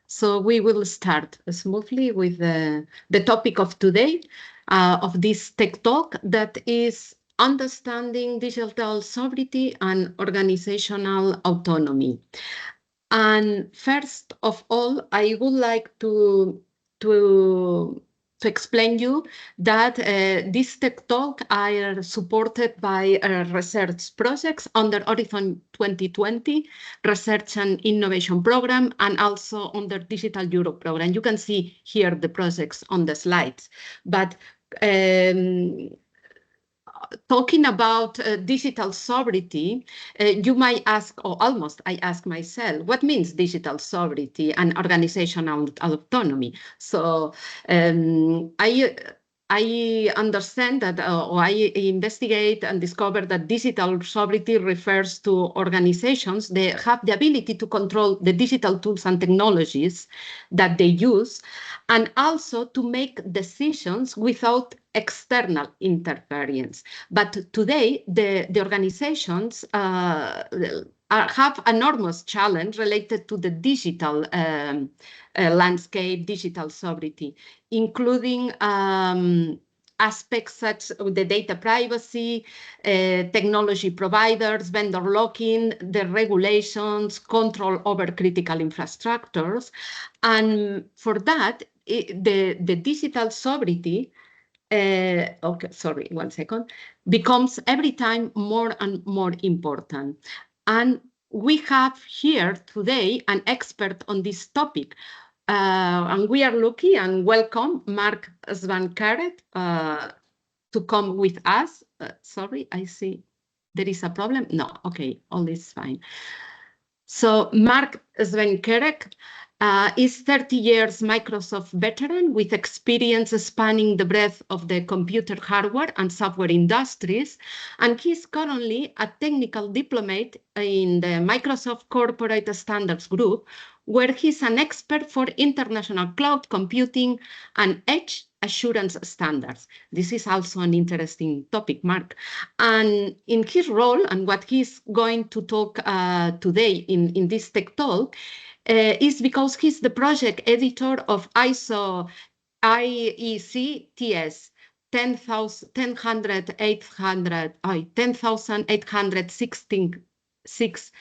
So we will start smoothly with the topic of today, of this tech talk, that is understanding digital sovereignty and organizational autonomy. And first of all, I would like to explain you that this tech talk are supported by research projects under Horizon 2020 Research and Innovation Program, and also under Digital Europe Program. You can see here the projects on the slides, but talking about digital sovereignty, you might ask, or almost I ask myself, what means digital sovereignty and organizational autonomy? So I understand that, or I investigate and discover that digital sovereignty refers to organizations that have the ability to control the digital tools and technologies that they use, and also to make decisions without external interference. But today, the organizations have enormous challenge related to the digital landscape, digital sovereignty, including aspects such as the data privacy, technology providers, vendor locking, the regulations, control over critical infrastructures. And for that, the digital sovereignty okay, sorry, 1 second, becomes every time more and more important. And we have here today an expert on this topic. And we are lucky and welcome Mark Svancarek to come with us. Sorry, I see there is a problem. No, okay, all is fine. So Mark Svancarek is 30 years Microsoft veteran with experience spanning the breadth of the computer hardware and software industries, and he's currently a technical diplomat in the Microsoft Corporate Standards Group, where he's an expert for international cloud computing and edge assurance standards. This is also an interesting topic, Mark. And in his role, and what he's going to talk today in this tech talk, is because he's the project editor of ISO IEC TS 10,866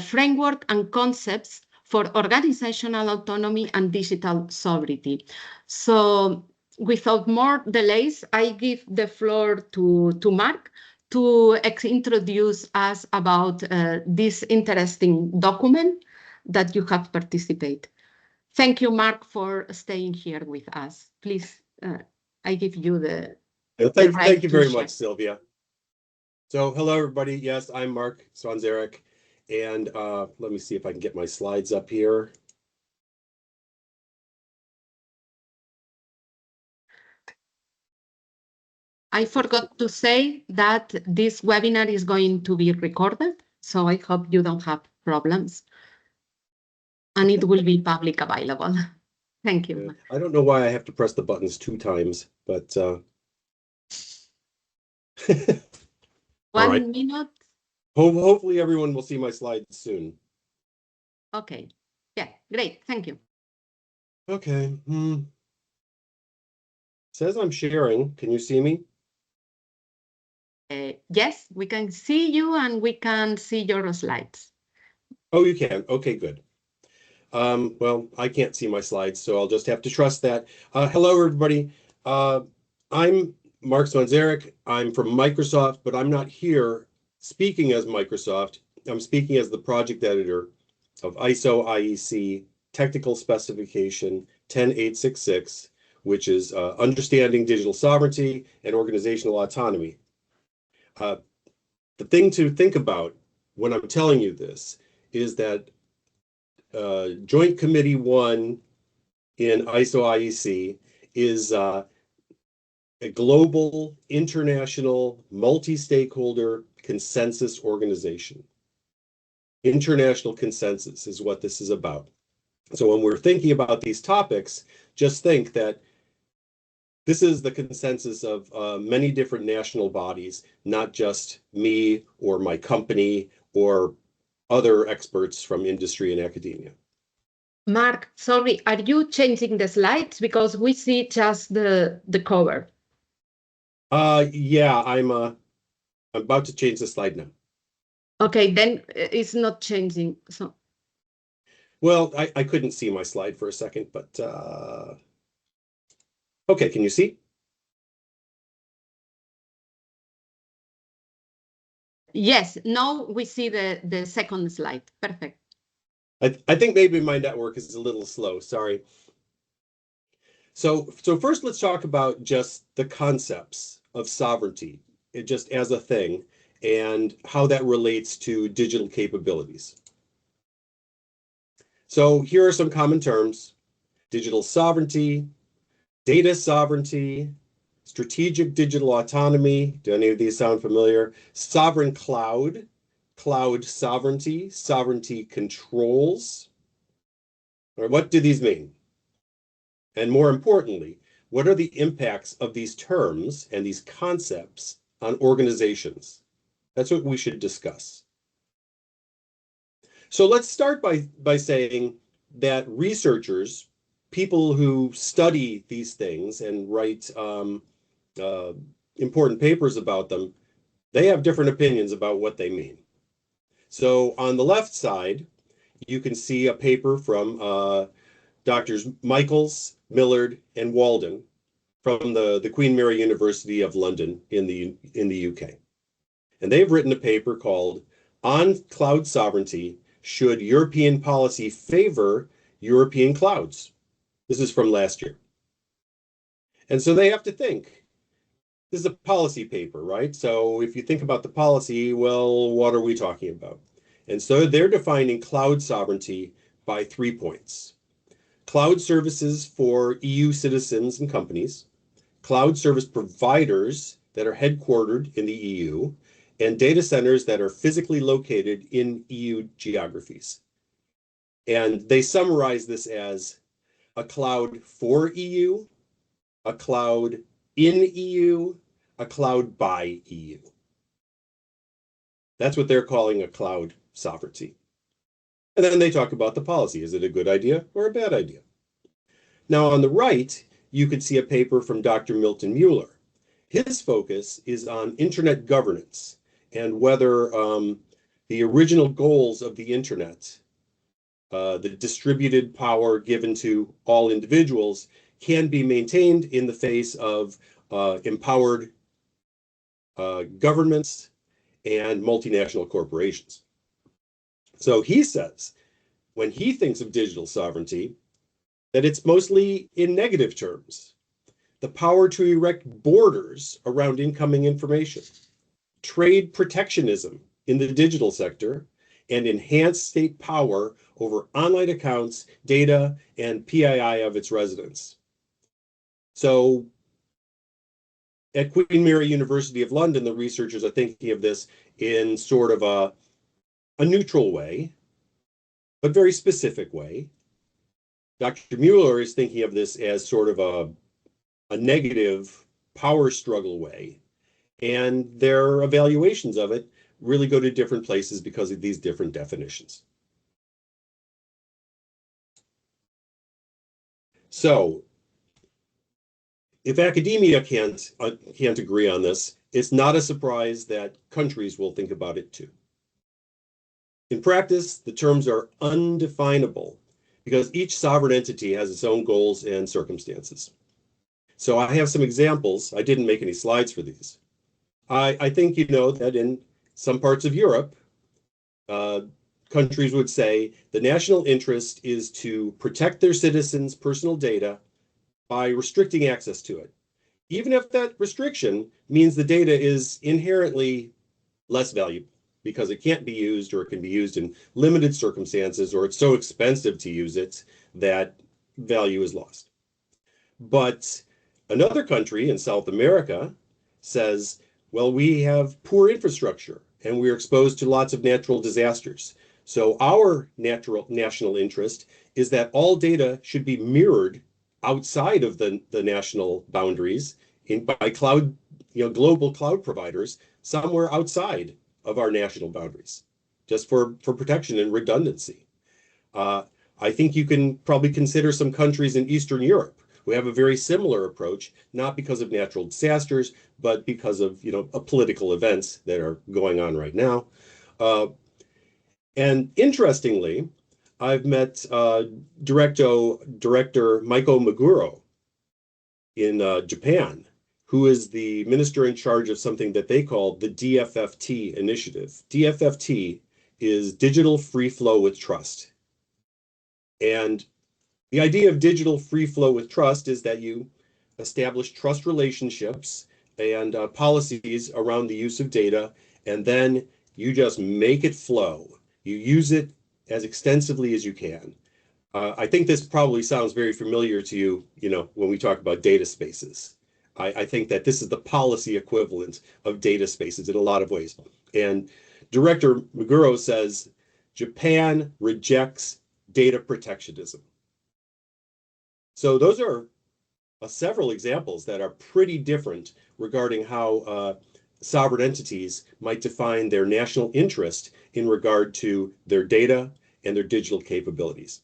framework and concepts for organizational autonomy and digital sovereignty. So without more delays, I give the floor to Mark to introduce us about this interesting document that you have participated. Thank you, Mark, for staying here with us. Please, I give you the Thank you very much, Sylvia. So hello, everybody. Yes, I'm Mark Svancarek, and let me see if I can get my slides up here. I forgot to say that this webinar is going to be recorded, so I hope you don't have problems. And it will be public available. Thank you. Yeah, I don't know why I have to press the buttons 2 times, but 1 minute. Hopefully everyone will see my slides soon. Okay. Yeah, great. Thank you. Okay. Says I'm sharing. Can you see me? Yes, we can see you and we can see your slides. Oh, you can. Okay, good. Well, I can't see my slides, so I'll just have to trust that. Hello, everybody. I'm Mark Svancarek. I'm from Microsoft, but I'm not here speaking as Microsoft. I'm speaking as the project editor of ISO IEC Technical Specification 10866, which is Understanding Digital Sovereignty and Organizational Autonomy. The thing to think about when I'm telling you this is that Joint Committee 1 in ISO IEC is a global, international, multi-stakeholder consensus organization. International consensus is what this is about. So when we're thinking about these topics, just think that this is the consensus of many different national bodies, not just me or my company or other experts from industry and academia. Mark, sorry, are you changing the slides? Because we see just the cover. Yeah, I'm about to change the slide now. Okay, then it's not changing. So Well, I couldn't see my slide for a second, but okay, can you see? yes, now we see the second slide. Perfect. I think maybe my network is a little slow, sorry. So first let's talk about just the concepts of sovereignty, just as a thing, and how that relates to digital capabilities. So here are some common terms: digital sovereignty, data sovereignty, strategic digital autonomy. Do any of these sound familiar? Sovereign cloud, cloud sovereignty, sovereignty controls. Or what do these mean? And more importantly, what are the impacts of these terms and these concepts on organizations? That's what we should discuss. So let's start by saying that researchers, people who study these things and write important papers about them, they have different opinions about what they mean. So on the left side, you can see a paper from Doctors Michaels, Millard, and Walden from the Queen Mary University of London in the UK. And they've written a paper called On Cloud Sovereignty, Should European Policy Favor European Clouds? This is from last year. And so they have to think. This is a policy paper, right? So if you think about the policy, well, what are we talking about? And so they're defining cloud sovereignty by 3 points: cloud services for EU citizens and companies, cloud service providers that are headquartered in the EU, and data centers that are physically located in EU geographies. And they summarize this as a cloud for EU, a cloud in EU, a cloud by EU. That's what they're calling a cloud sovereignty. And then they talk about the policy. Is it a good idea or a bad idea? Now, on the right, you could see a paper from Dr. Milton Mueller. His focus is on internet governance and whether the original goals of the internet, the distributed power given to all individuals, can be maintained in the face of empowered governments and multinational corporations. So he says, when he thinks of digital sovereignty, that it's mostly in negative terms: the power to erect borders around incoming information, trade protectionism in the digital sector, and enhanced state power over online accounts, data, and PII of its residents. So at Queen Mary University of London, the researchers are thinking of this in sort of a neutral way, but very specific way. Dr. Mueller is thinking of this as sort of a negative power struggle way, and their evaluations of it really go to different places because of these different definitions. So if academia can't agree on this, it's not a surprise that countries will think about it too. In practice, the terms are undefinable because each sovereign entity has its own goals and circumstances. So I have some examples. I didn't make any slides for these. I think you know that in some parts of Europe, countries would say the national interest is to protect their citizens' personal data by restricting access to it, even if that restriction means the data is inherently less valuable because it can't be used, or it can be used in limited circumstances, or it's so expensive to use it that value is lost. But another country in South America says, well, we have poor infrastructure and we're exposed to lots of natural disasters. So our national interest is that all data should be mirrored outside of the national boundaries by cloud, global cloud providers somewhere outside of our national boundaries, just for protection and redundancy. I think you can probably consider some countries in Eastern Europe who have a very similar approach, not because of natural disasters, but because of, political events that are going on right now. And interestingly, I've met Director Maiko Meguro in Japan, who is the minister in charge of something that they call the DFFT initiative. DFFT is Digital Free Flow with Trust. And the idea of digital free flow with trust is that you establish trust relationships and policies around the use of data, and then you just make it flow. You use it as extensively as you can. I think this probably sounds very familiar to you, when we talk about data spaces. I think that this is the policy equivalent of data spaces in a lot of ways. And Director Meguro says, Japan rejects data protectionism. So those are several examples that are pretty different regarding how sovereign entities might define their national interest in regard to their data and their digital capabilities.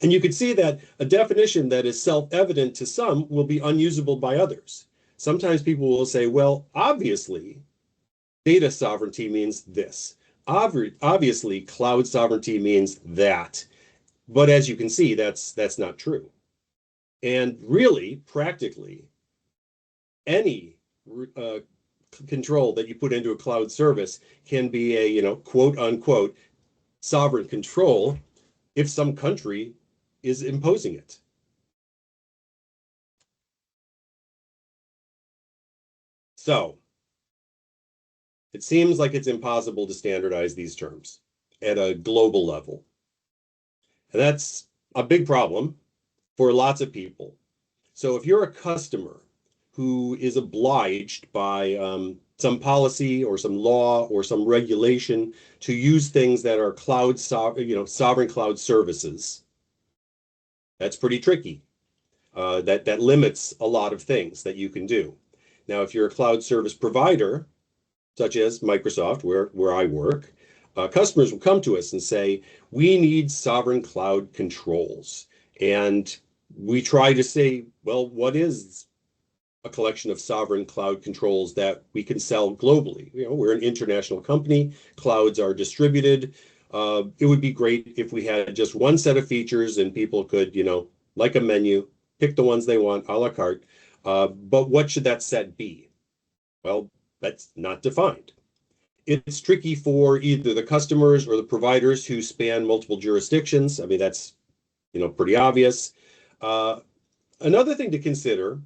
And you can see that a definition that is self-evident to some will be unusable by others. Sometimes people will say, well, obviously, data sovereignty means this. Obviously, cloud sovereignty means that. But as you can see, that's not true. And really, practically, any control that you put into a cloud service can be a, quote unquote, sovereign control if some country is imposing it. So it seems like it's impossible to standardize these terms at a global level. And that's a big problem for lots of people. So if you're a customer who is obliged by some policy or some law or some regulation to use things that are sovereign cloud services, that's pretty tricky. That limits a lot of things that you can do. Now, if you're a cloud service provider, such as Microsoft, where I work, customers will come to us and say, we need sovereign cloud controls. And we try to say, well, what is a collection of sovereign cloud controls that we can sell globally? We're an international company. Clouds are distributed. It would be great if we had just one set of features and people could, like a menu, pick the ones they want a la carte. But what should that set be? Well, that's not defined. It's tricky for either the customers or the providers who span multiple jurisdictions. I mean, that's, pretty obvious. Another thing to consider,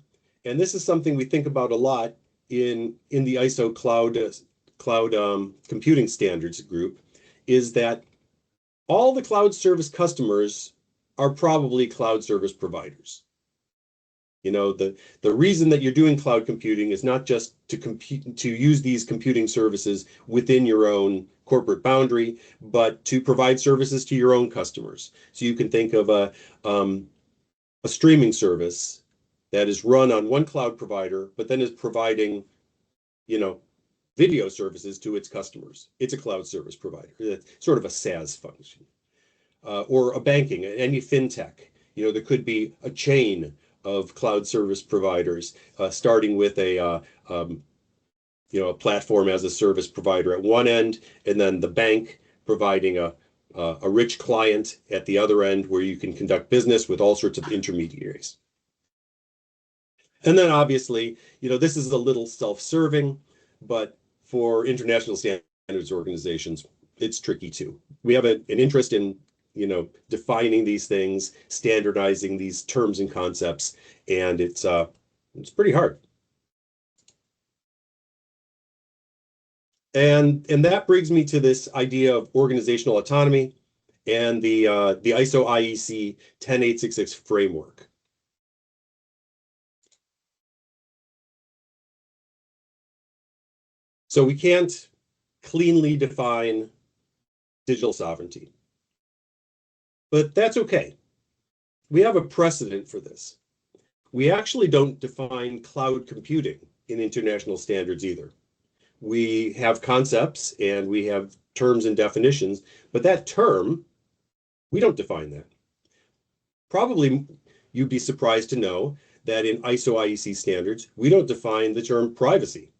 and this is something we think about a lot in the ISO cloud computing standards group, is that all the cloud service customers are probably cloud service providers. The reason that you're doing cloud computing is not just to use these computing services within your own corporate boundary, but to provide services to your own customers. So you can think of a streaming service that is run on one cloud provider, but then is providing, video services to its customers. It's a cloud service provider. It's sort of a SaaS function. Or a banking, any fintech. There could be a chain of cloud service providers, starting with a platform as a service provider at one end, and then the bank providing a rich client at the other end where you can conduct business with all sorts of intermediaries. And then obviously, this is a little self-serving, but for international standards organizations, it's tricky too. We have an interest in defining these things, standardizing these terms and concepts, and it's pretty hard. And that brings me to this idea of organizational autonomy and the ISO IEC 10866 framework. So we can't cleanly define digital sovereignty. But that's okay. We have a precedent for this. We actually don't define cloud computing in international standards either. We have concepts and we have terms and definitions, but that term We don't define that. Probably you'd be surprised to know that in ISO IEC standards, we don't define the term privacy,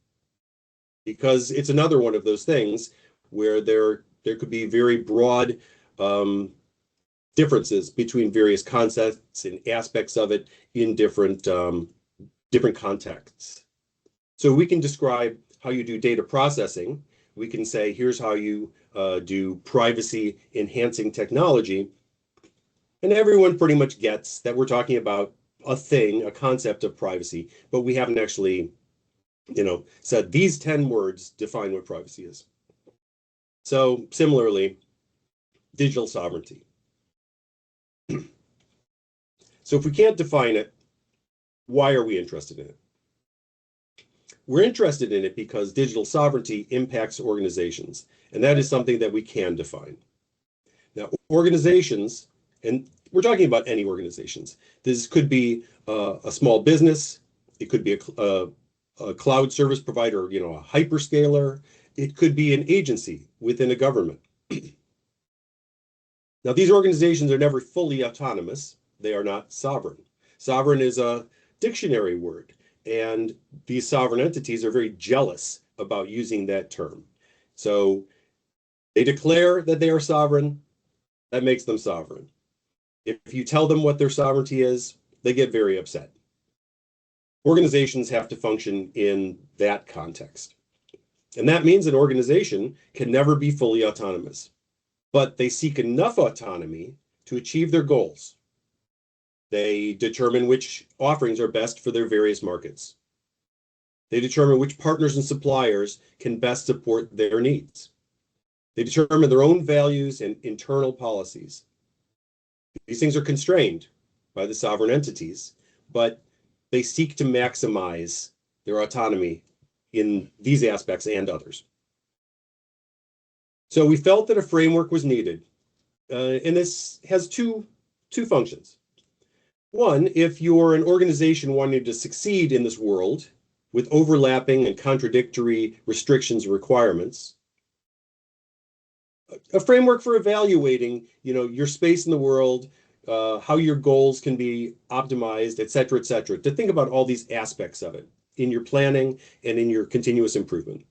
because it's another one of those things where there could be very broad differences between various concepts and aspects of it in different contexts. So we can describe how you do data processing. We can say, here's how you do privacy enhancing technology. And everyone pretty much gets that we're talking about a thing, a concept of privacy, but we haven't actually, said these 10 words define what privacy is. So similarly, digital sovereignty. So if we can't define it, why are we interested in it? We're interested in it because digital sovereignty impacts organizations, and that is something that we can define. Now, organizations, and we're talking about any organizations. This could be a small business. It could be a cloud service provider, a hyperscaler. It could be an agency within a government. Now, these organizations are never fully autonomous. They are not sovereign. Sovereign is a dictionary word, and these sovereign entities are very jealous about using that term. So they declare that they are sovereign. That makes them sovereign. If you tell them what their sovereignty is, they get very upset. Organizations have to function in that context. And that means an organization can never be fully autonomous, but they seek enough autonomy to achieve their goals. They determine which offerings are best for their various markets. They determine which partners and suppliers can best support their needs. They determine their own values and internal policies. These things are constrained by the sovereign entities, but they seek to maximize their autonomy in these aspects and others. So we felt that a framework was needed, and this has two functions. One, if you're an organization wanting to succeed in this world with overlapping and contradictory restrictions and requirements, a framework for evaluating, your space in the world, how your goals can be optimized, et cetera, to think about all these aspects of it in your planning and in your continuous improvement.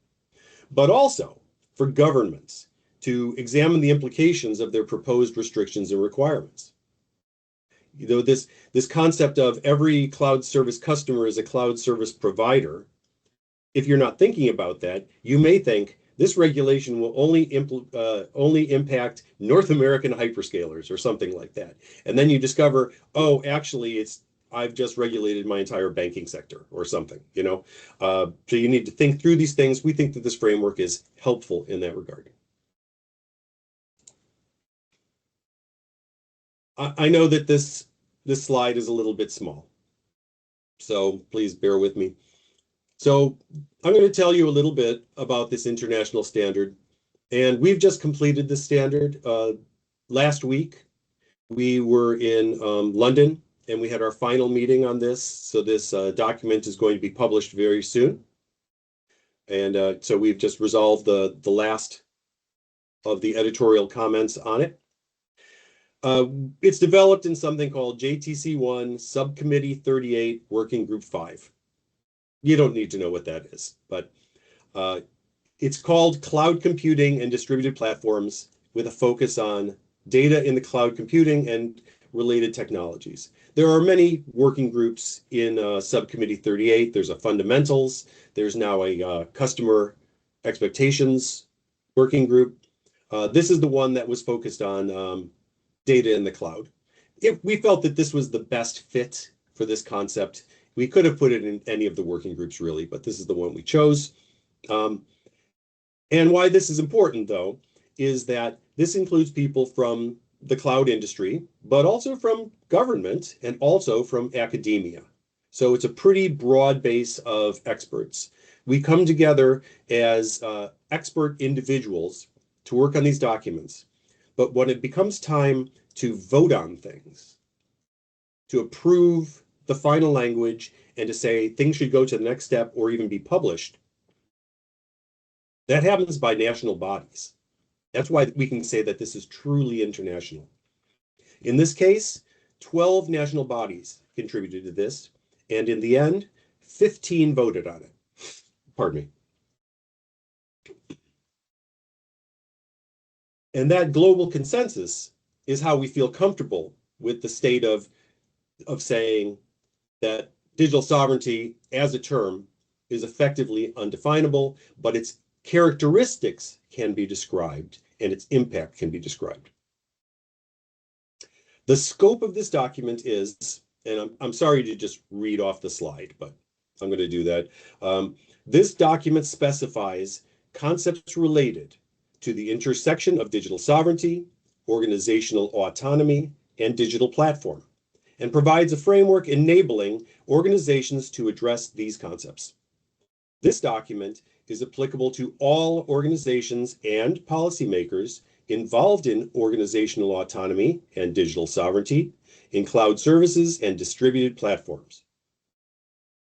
But also for governments to examine the implications of their proposed restrictions and requirements. This concept of every cloud service customer is a cloud service provider, if you're not thinking about that, you may think this regulation will only impact North American hyperscalers or something like that. And then you discover, oh, actually, I've just regulated my entire banking sector or something, So you need to think through these things. We think that this framework is helpful in that regard. I know that this slide is a little bit small, so please bear with me. So I'm going to tell you a little bit about this international standard, and we've just completed this standard. Last week, we were in London, and we had our final meeting on this. So this document is going to be published very soon. And so we've just resolved the last of the editorial comments on it. It's developed in something called JTC1 Subcommittee 38 Working Group 5. You don't need to know what that is, but it's called Cloud Computing and Distributed Platforms with a focus on data in the cloud computing and related technologies. There are many working groups in Subcommittee 38. There's a fundamentals. There's now a customer expectations working group. This is the one that was focused on data in the cloud. We felt that this was the best fit for this concept. We could have put it in any of the working groups, really, but this is the one we chose. And why this is important, though, is that this includes people from the cloud industry, but also from government and also from academia. So it's a pretty broad base of experts. We come together as expert individuals to work on these documents. But when it becomes time to vote on things, to approve the final language and to say things should go to the next step or even be published, that happens by national bodies. That's why we can say that this is truly international. In this case, 12 national bodies contributed to this, and in the end, 15 voted on it. Pardon me. And that global consensus is how we feel comfortable with the state of saying that digital sovereignty as a term is effectively undefinable, but its characteristics can be described and its impact can be described. The scope of this document is, and I'm sorry to just read off the slide, but I'm going to do that. This document specifies concepts related to the intersection of digital sovereignty, organizational autonomy, and digital platform, and provides a framework enabling organizations to address these concepts. This document is applicable to all organizations and policymakers involved in organizational autonomy and digital sovereignty, in cloud services and distributed platforms.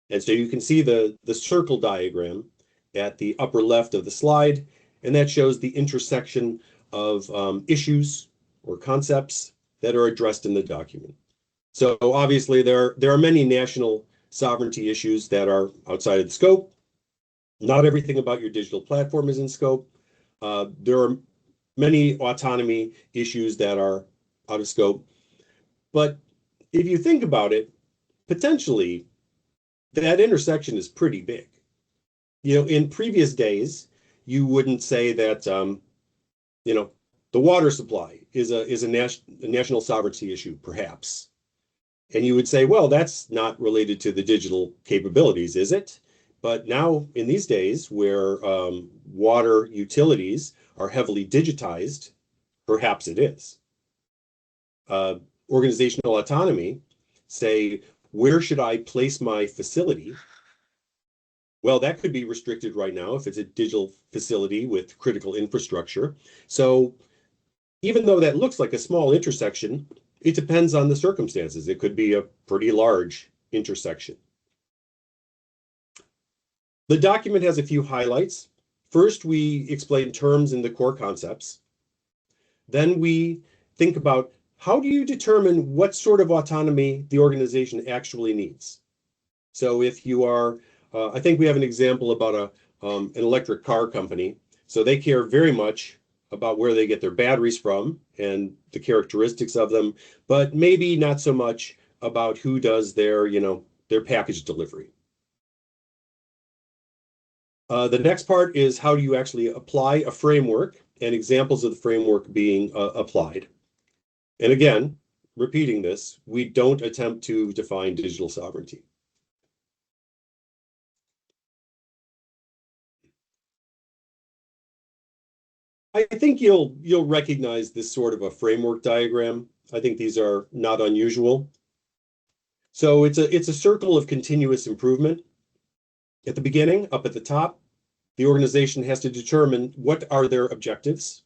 And so you can see the circle diagram at the upper left of the slide, and that shows the intersection of issues or concepts that are addressed in the document. So obviously there are many national sovereignty issues that are outside of the scope. Not everything about your digital platform is in scope. There are many autonomy issues that are out of scope. But if you think about it, potentially that intersection is pretty big. You know, in previous days, you wouldn't say that, you know, the water supply is a national sovereignty issue, perhaps. And you would say, well, that's not related to the digital capabilities, is it? But now, in these days, where water utilities are heavily digitized, perhaps it is. Organizational autonomy, say, where should I place my facility? Well, that could be restricted right now if it's a digital facility with critical infrastructure. So even though that looks like a small intersection, it depends on the circumstances. It could be a pretty large intersection. The document has a few highlights. First, we explain terms and the core concepts. Then we think about how do you determine what sort of autonomy the organization actually needs. So if you are, I think we have an example about an electric car company. So they care very much about where they get their batteries from and the characteristics of them, but maybe not so much about who does their, their package delivery. The next part is how do you actually apply a framework and examples of the framework being applied. And again, repeating this, we don't attempt to define digital sovereignty. I think you'll recognize this sort of a framework diagram. I think these are not unusual. So it's a circle of continuous improvement. At the beginning, up at the top, the organization has to determine what are their objectives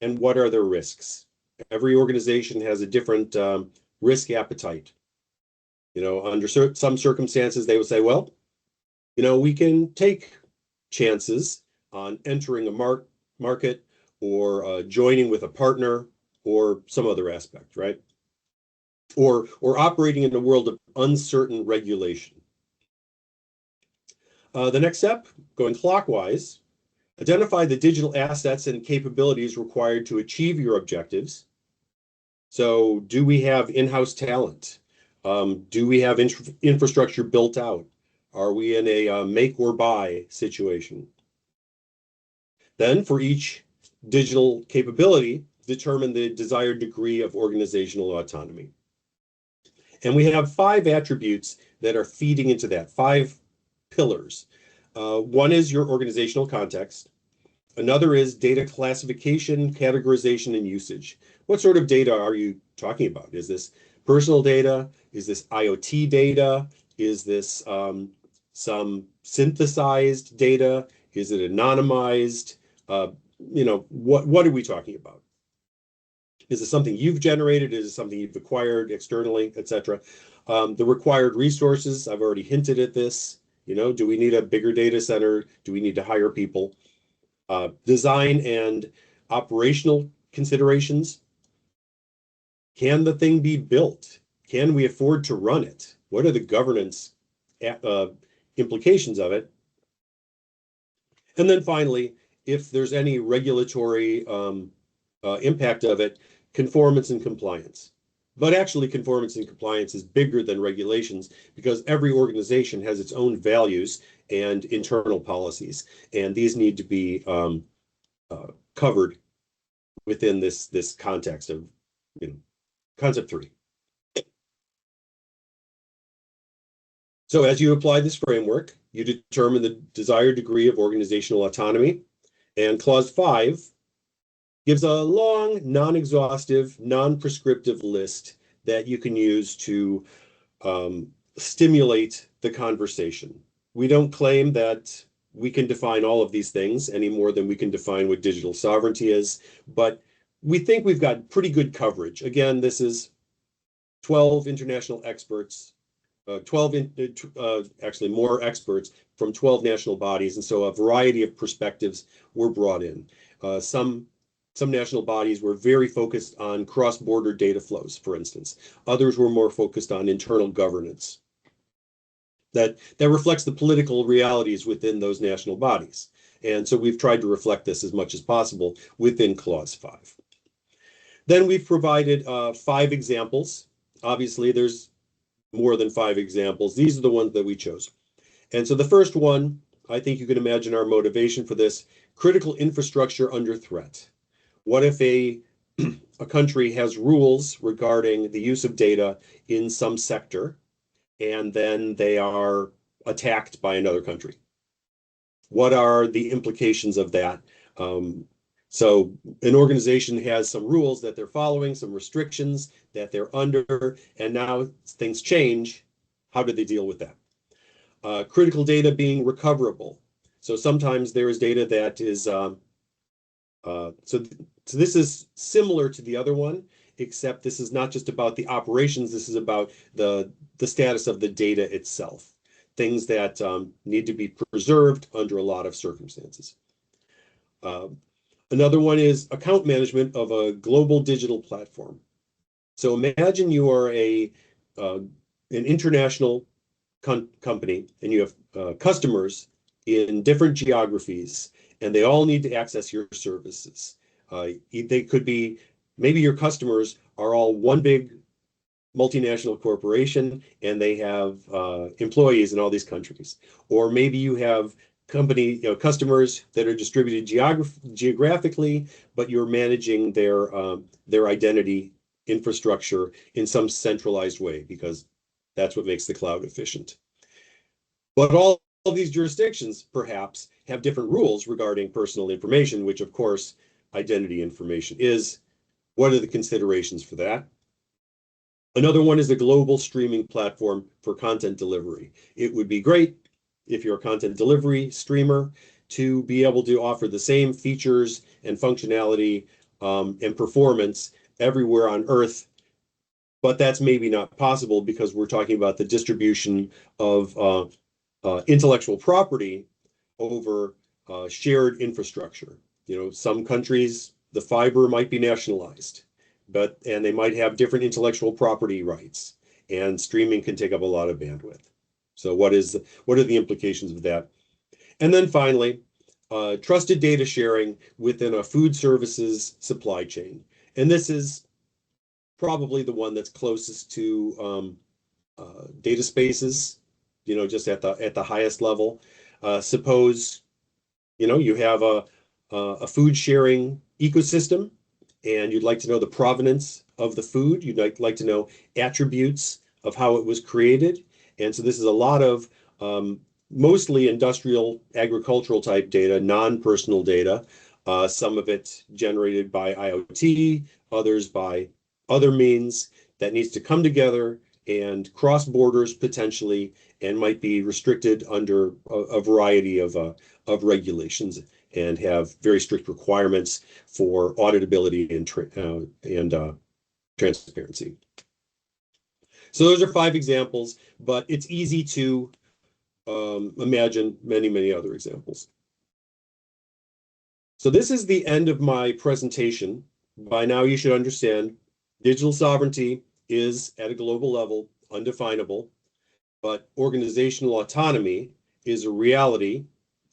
and what are their risks. Every organization has a different risk appetite. Under some circumstances, they would say, well, we can take chances on entering a market or joining with a partner or some other aspect, right? Or operating in a world of uncertain regulation. The next step, going clockwise, identify the digital assets and capabilities required to achieve your objectives. So do we have in-house talent? Do we have infrastructure built out? Are we in a make or buy situation? Then for each digital capability, determine the desired degree of organizational autonomy. And we have 5 attributes that are feeding into that, 5 pillars. One is your organizational context. Another is data classification, categorization, and usage. What sort of data are you talking about? Is this personal data? Is this IoT data? Is this some synthesized data? Is it anonymized? What are we talking about? Is it something you've generated? Is it something you've acquired externally, et cetera? The required resources, I've already hinted at this. Do we need a bigger data center? Do we need to hire people? Design and operational considerations. Can the thing be built? Can we afford to run it? What are the governance implications of it? And then finally, if there's any regulatory impact of it, conformance and compliance. But actually, conformance and compliance is bigger than regulations because every organization has its own values and internal policies, and these need to be covered within this context of, concept 3. So as you apply this framework, you determine the desired degree of organizational autonomy, and clause 5 gives a long, non-exhaustive, non-prescriptive list that you can use to stimulate the conversation. We don't claim that we can define all of these things any more than we can define what digital sovereignty is, but we think we've got pretty good coverage. Again, this is 12 international experts, actually more experts from 12 national bodies, and so a variety of perspectives were brought in. Some national bodies were very focused on cross-border data flows, for instance. Others were more focused on internal governance. That reflects the political realities within those national bodies. And so we've tried to reflect this as much as possible within clause 5. Then we've provided 5 examples. Obviously, there's more than 5 examples. These are the ones that we chose. And so the first one, I think you can imagine our motivation for this: critical infrastructure under threat. What if a country has rules regarding the use of data in some sector, and then they are attacked by another country? What are the implications of that? So an organization has some rules that they're following, some restrictions that they're under, and now things change. How do they deal with that? Critical data being recoverable. So sometimes there is data that is, so this is similar to the other one, except this is not just about the operations, this is about the status of the data itself. Things that need to be preserved under a lot of circumstances. Another one is account management of a global digital platform. So imagine you are an international company and you have customers in different geographies, and they all need to access your services. They could be, maybe your customers are all one big multinational corporation and they have employees in all these countries. Or maybe you have customers that are distributed geographically, but you're managing their identity infrastructure in some centralized way because that's what makes the cloud efficient. But all of these jurisdictions perhaps have different rules regarding personal information, which of course identity information is. What are the considerations for that? Another one is a global streaming platform for content delivery. It would be great if you're a content delivery streamer to be able to offer the same features and functionality and performance everywhere on Earth, but that's maybe not possible because we're talking about the distribution of intellectual property over shared infrastructure. Some countries, the fiber might be nationalized, and they might have different intellectual property rights, and streaming can take up a lot of bandwidth. So what are the implications of that? And then finally, trusted data sharing within a food services supply chain. And this is probably the one that's closest to data spaces, just at the highest level. Suppose, you have a food sharing ecosystem and you'd like to know the provenance of the food. You'd like to know attributes of how it was created. And so this is a lot of mostly industrial, agricultural type data, non-personal data. Some of it generated by IoT, others by other means that needs to come together and cross borders potentially, and might be restricted under a variety of regulations and have very strict requirements for auditability and transparency. So those are 5 examples, but it's easy to imagine many, many other examples. So this is the end of my presentation. By now you should understand Digital sovereignty is, at a global level, undefinable, but organizational autonomy is a reality.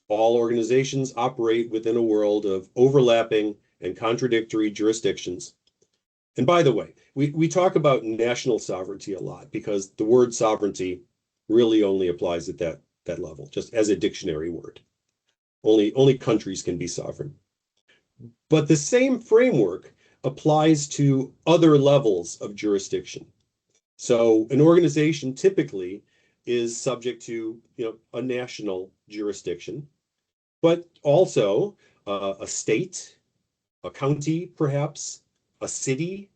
All organizations operate within a world of overlapping and contradictory jurisdictions. And by the way, we talk about national sovereignty a lot because the word sovereignty really only applies at that level, just as a dictionary word. Only countries can be sovereign. But the same framework applies to other levels of jurisdiction. So an organization typically is subject to, a national jurisdiction, but also a state, a county, perhaps, a city,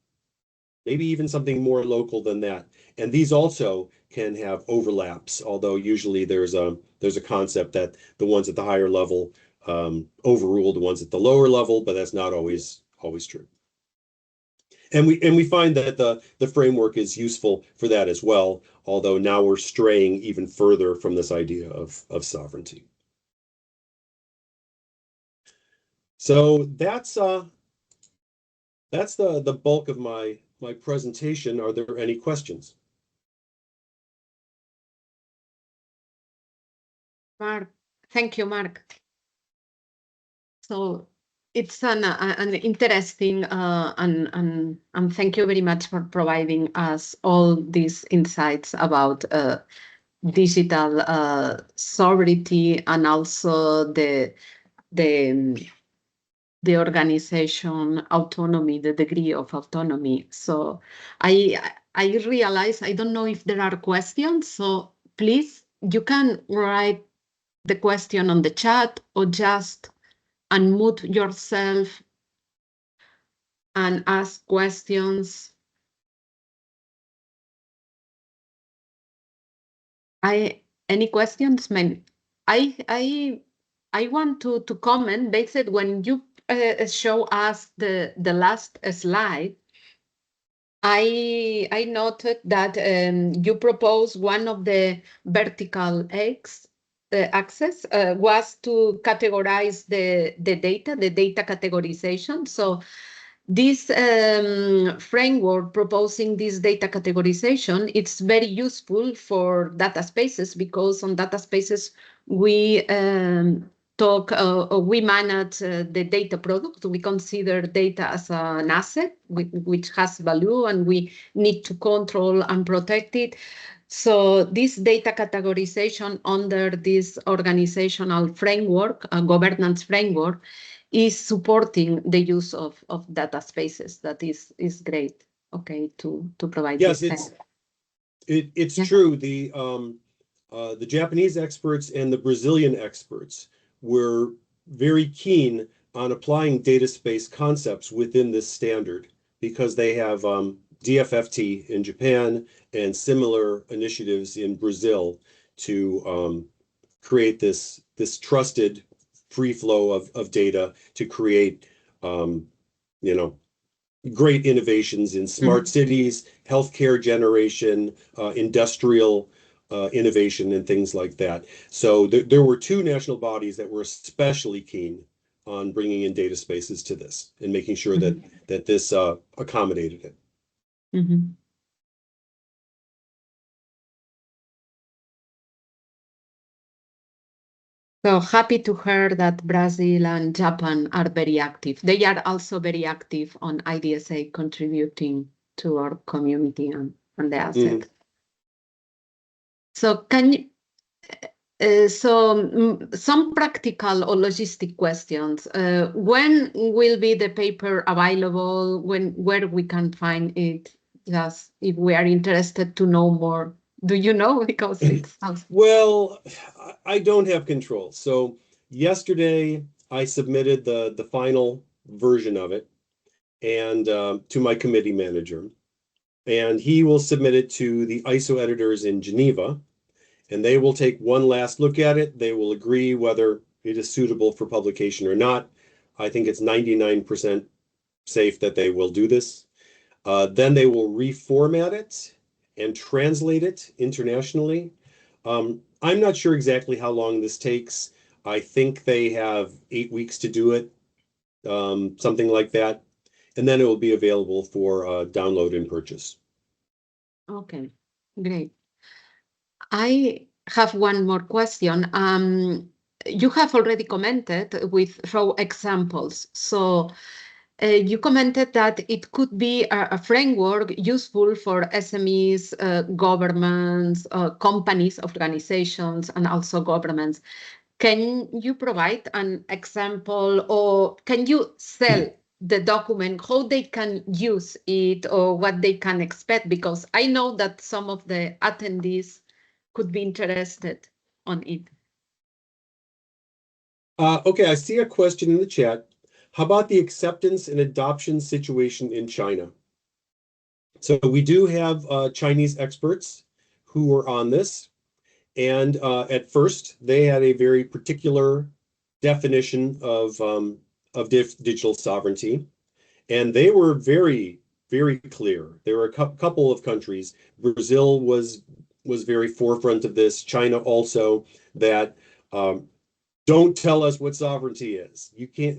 maybe even something more local than that. And these also can have overlaps, although usually there's a concept that the ones at the higher level overrule the ones at the lower level, but that's not always true. And we find that the framework is useful for that as well, although now we're straying even further from this idea of sovereignty. So that's the bulk of my presentation. Are there any questions? Mark, thank you, Mark. So it's an interesting and thank you very much for providing us all these insights about digital sovereignty and also the organization autonomy, the degree of autonomy. So I realize, I don't know if there are questions, so please, you can write the question on the chat or just unmute yourself and ask questions. Any questions? I want to comment. They said when you show us the last slide, I noted that you propose one of the vertical axis was to categorize the data categorization. So this framework proposing this data categorization, it's very useful for data spaces because on data spaces we we manage the data product. We consider data as an asset which has value and we need to control and protect it. So this data categorization under this organizational framework, governance framework, is supporting the use of data spaces. That is great. Okay, to provide. Yes, this it's true. The Japanese experts and the Brazilian experts were very keen on applying data space concepts within this standard because they have DFFT in Japan and similar initiatives in Brazil to create this trusted free flow of data to create great innovations in smart cities, healthcare generation, industrial innovation, and things like that. So there were two national bodies that were especially keen on bringing in data spaces to this and making sure that this accommodated it. So happy to hear that Brazil and Japan are very active. They are also very active on IDSA, contributing to our community and the asset. So can you, some practical or logistic questions. When will be the paper available? Where we can find it? Just if we are interested to know more. Do you know? Because it's well, I don't have control. So yesterday I submitted the final version of it and to my committee manager, and he will submit it to the ISO editors in Geneva, and they will take one last look at it. They will agree whether it is suitable for publication or not. I think it's 99% safe that they will do this. Then they will reformat it and translate it internationally. I'm not sure exactly how long this takes. I think they have 8 weeks to do it, something like that. and then it will be available for download and purchase. Okay, great. I have one more question. You have already commented with raw examples. So you commented that it could be a framework useful for SMEs, governments, companies, organizations, and also governments. Can you provide an example, or can you sell the document, how they can use it or what they can expect? Because I know that some of the attendees could be interested on it. Okay, I see a question in the chat. How about the acceptance and adoption situation in China? So we do have Chinese experts who were on this. And at first, they had a very particular definition of digital sovereignty. And they were very, very clear. There were a couple of countries. Brazil was very forefront of this. China also, that don't tell us what sovereignty is. You can't,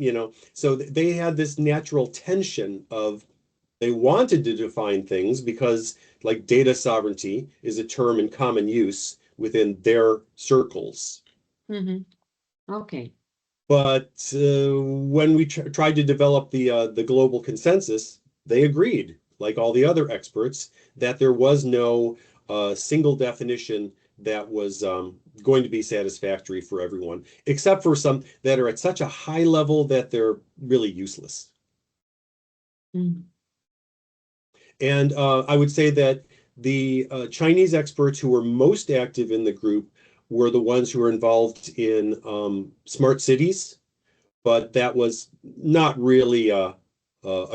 So they had this natural tension of they wanted to define things because like data sovereignty is a term in common use within their circles. Mm-hmm. Okay. But when we tried to develop the global consensus, they agreed, like all the other experts, that there was no single definition that was going to be satisfactory for everyone, except for some that are at such a high level that they're really useless. Mm. And I would say that the Chinese experts who were most active in the group were the ones who were involved in smart cities, but that was not really a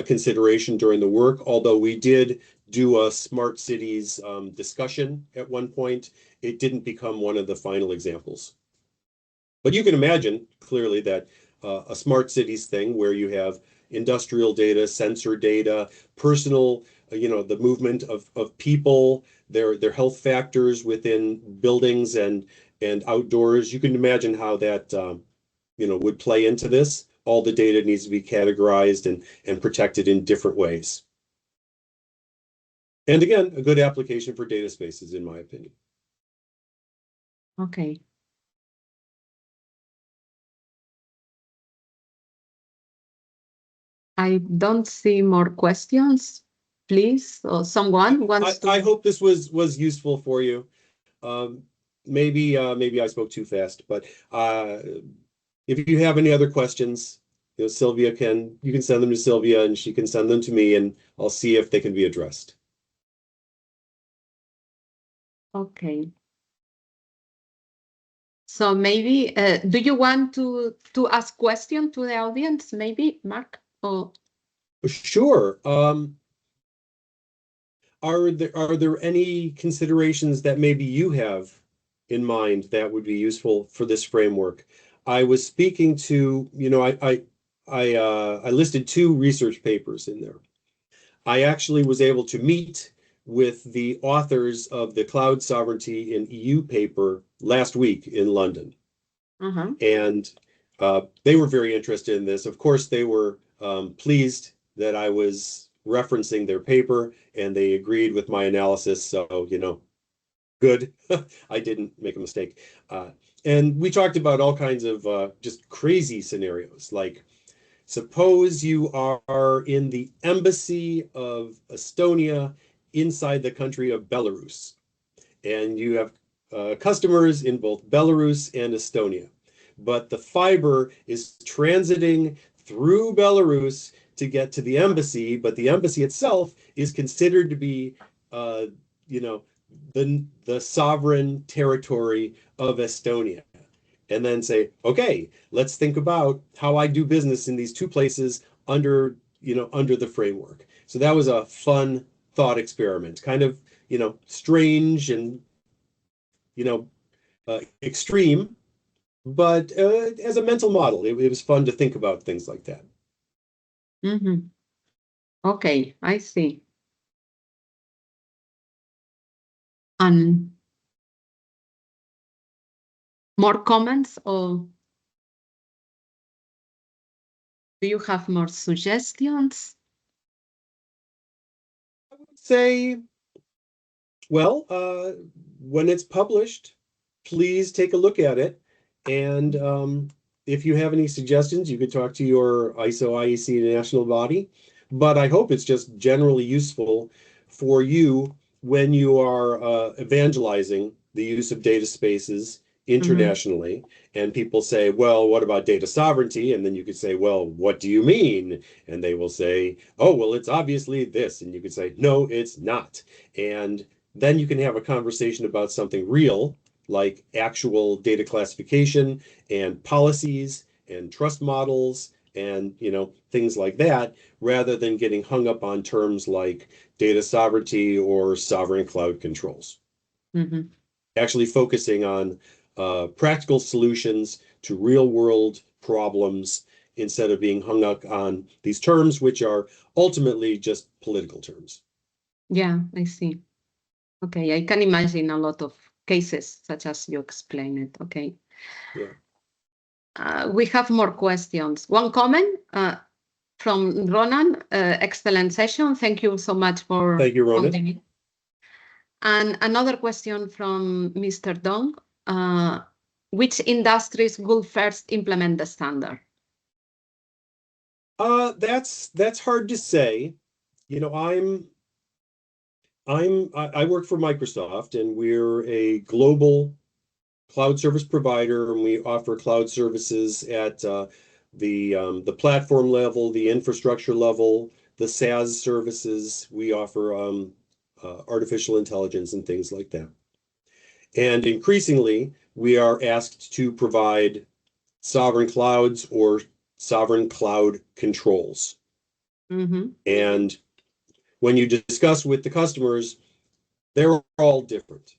consideration during the work, although we did do a smart cities discussion at one point. It didn't become one of the final examples. But you can imagine clearly that a smart cities thing where you have industrial data, sensor data, personal, the movement of people, their health factors within buildings and outdoors. You can imagine how that would play into this. All the data needs to be categorized and protected in different ways. And again, a good application for data spaces, in my opinion. Okay. I don't see more questions. Please, or someone wants to. I hope this was useful for you. Maybe I spoke too fast, but if you have any other questions, Sylvia you can send them to Sylvia and she can send them to me and I'll see if they can be addressed. Okay. So maybe, do you want to ask question to the audience, maybe, Mark? Or... Sure. Are there any considerations that maybe you have in mind that would be useful for this framework? I was speaking to, I listed 2 research papers in there. I actually was able to meet with the authors of the Cloud Sovereignty in EU paper last week in London. And they were very interested in this. Of course, they were pleased that I was referencing their paper and they agreed with my analysis. So, good. I didn't make a mistake. And we talked about all kinds of just crazy scenarios, like suppose you are in the embassy of Estonia inside the country of Belarus, and you have customers in both Belarus and Estonia, but the fiber is transiting through Belarus to get to the embassy, but the embassy itself is considered to be, the sovereign territory of Estonia. And then say, okay, let's think about how I do business in these 2 places under the framework. So that was a fun thought experiment, kind of, strange and, extreme, but as a mental model, it was fun to think about things like that. Mm-hmm. Okay, I see. More comments, or do you have more suggestions? say, well, when it's published, please take a look at it. And if you have any suggestions, you could talk to your ISO IEC national body. But I hope it's just generally useful for you when you are evangelizing the use of data spaces internationally. And people say, well, what about data sovereignty? And then you could say, well, what do you mean? And they will say, oh, well, it's obviously this. And you could say, no, it's not. And then you can have a conversation about something real, like actual data classification and policies and trust models and things like that, rather than getting hung up on terms like data sovereignty or sovereign cloud controls. Actually focusing on practical solutions to real world problems instead of being hung up on these terms, which are ultimately just political terms. Yeah, I see. Okay, I can imagine a lot of cases such as you explained it. Okay. Yeah. We have more questions. One comment from Ronan. Excellent session. Thank you so much for. Thank you, Ronan. And another question from Mr. Dong. Which industries will first implement the standard? That's hard to say. I work for Microsoft, and we're a global cloud service provider, and we offer cloud services at the platform level, the infrastructure level, the SaaS services. We offer artificial intelligence and things like that. And increasingly, we are asked to provide sovereign clouds or sovereign cloud controls. And when you discuss with the customers, they're all different.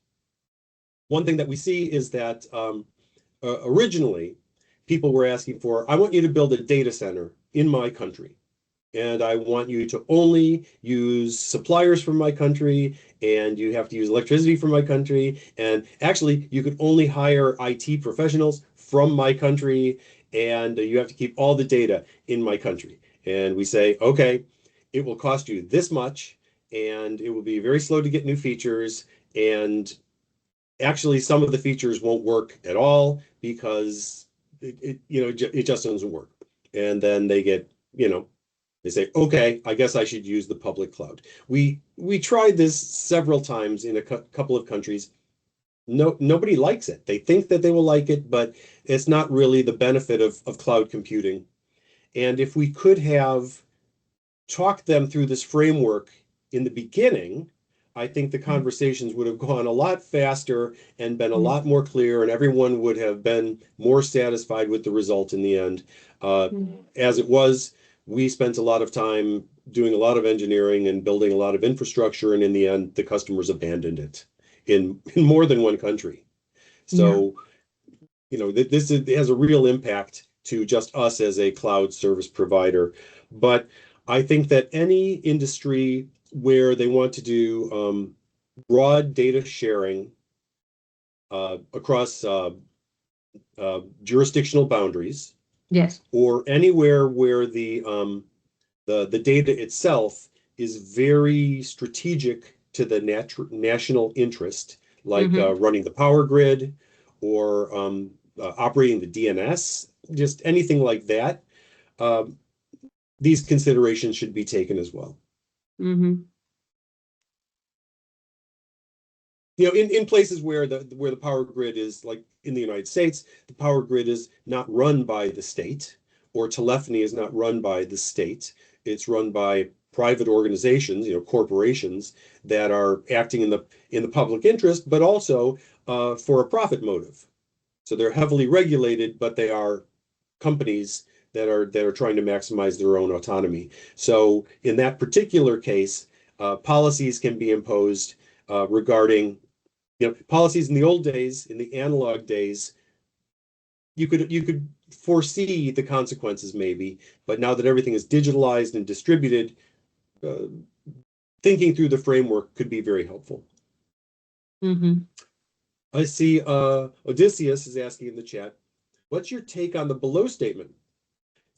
One thing that we see is that originally people were asking for, I want you to build a data center in my country. And I want you to only use suppliers from my country, and you have to use electricity from my country. And actually, you could only hire IT professionals from my country, and you have to keep all the data in my country. And we say, okay, it will cost you this much, and it will be very slow to get new features. And actually, some of the features won't work at all because it just doesn't work. And then they get, they say, okay, I guess I should use the public cloud. We tried this several times in a couple of countries. Nobody likes it. They think that they will like it, but it's not really the benefit of cloud computing. And if we could have talked them through this framework in the beginning, I think the conversations would have gone a lot faster and been a lot more clear, and everyone would have been more satisfied with the result in the end. As it was, we spent a lot of time doing a lot of engineering and building a lot of infrastructure, and in the end, the customers abandoned it in more than one country. So, this has a real impact to just us as a cloud service provider. But I think that any industry where they want to do broad data sharing across jurisdictional boundaries, yes, or anywhere where the data itself is very strategic to the national interest, like running the power grid or operating the DNS, just anything like that. These considerations should be taken as well. In places where the power grid is, like in the United States, the power grid is not run by the state, or telephony is not run by the state. It's run by private organizations, corporations that are acting in the public interest, but also for a profit motive. So they're heavily regulated, but they are companies that are trying to maximize their own autonomy. So in that particular case, policies can be imposed regarding, policies in the old days, in the analog days, you could foresee the consequences maybe, but now that everything is digitalized and distributed, thinking through the framework could be very helpful. I see Odysseus is asking in the chat, what's your take on the below statement?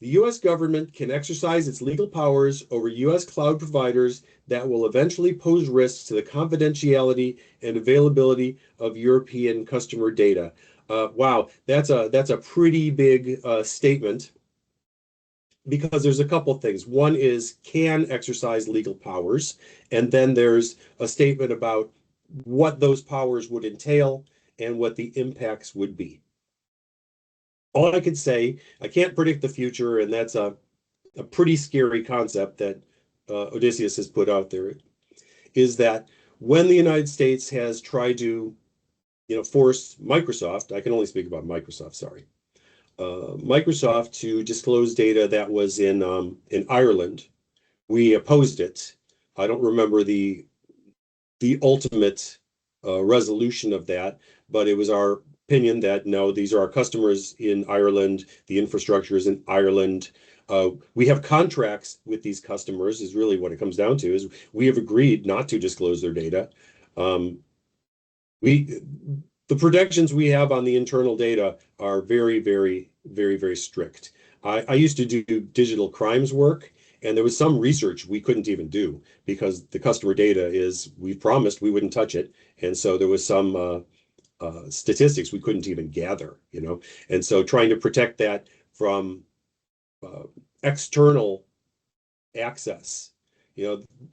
The U.S. government can exercise its legal powers over U.S. cloud providers that will eventually pose risks to the confidentiality and availability of European customer data. Wow, that's a pretty big statement, because there's a couple things. One is can exercise legal powers, and then there's a statement about what those powers would entail and what the impacts would be. All I could say, I can't predict the future, and that's a pretty scary concept that Odysseus has put out there, is that when the United States has tried to, force Microsoft, I can only speak about Microsoft, sorry, Microsoft to disclose data that was in Ireland, we opposed it. I don't remember the ultimate resolution of that, but it was our opinion that no, these are our customers in Ireland, the infrastructure is in Ireland. We have contracts with these customers, is really what it comes down to, is we have agreed not to disclose their data. The protections we have on the internal data are very, very, very, very strict. I used to do digital crimes work, and there was some research we couldn't even do because the customer data is, we promised we wouldn't touch it. And so there was some statistics we couldn't even gather, And so trying to protect that from external access,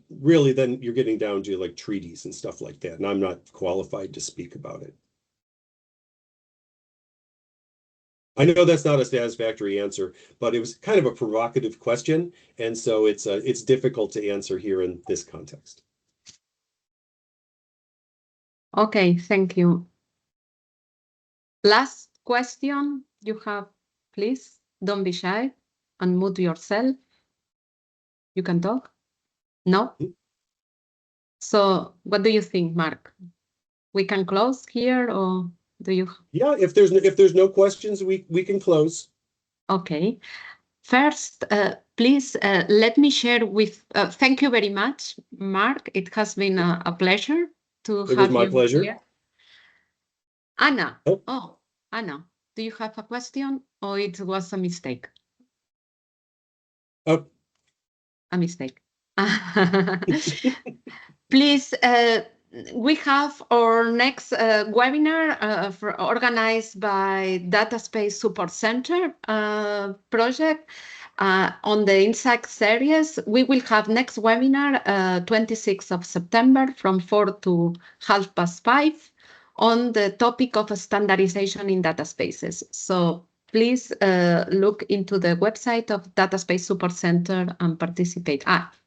really then you're getting down to like treaties and stuff like that. And I'm not qualified to speak about it. I know that's not a satisfactory answer, but it was kind of a provocative question, and so it's difficult to answer here in this context. Okay, thank you. Last question you have, please. Don't be shy. Unmute yourself. You can talk. No? So what do you think, Mark? We can close here, or do you? Yeah, if there's no questions, we can close. Okay. First, please let me share with. Thank you very much, Mark. It has been a pleasure to have you. It was my pleasure. Here. Anna. Oh, Anna, do you have a question, or it was a mistake? Oh, a mistake. Please. We have our next webinar organized by Data Space Support Center project on the Insight series. We will have next webinar 26th of September from 4 to 5:30 on the topic of standardization in data spaces. So please look into the website of Data Space Support Center and participate.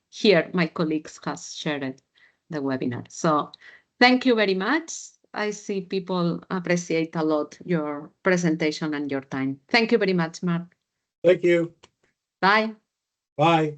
Here my colleagues has shared the webinar. So thank you very much. I see people appreciate a lot your presentation and your time. Thank you very much, Mark. Thank you. Bye. Bye.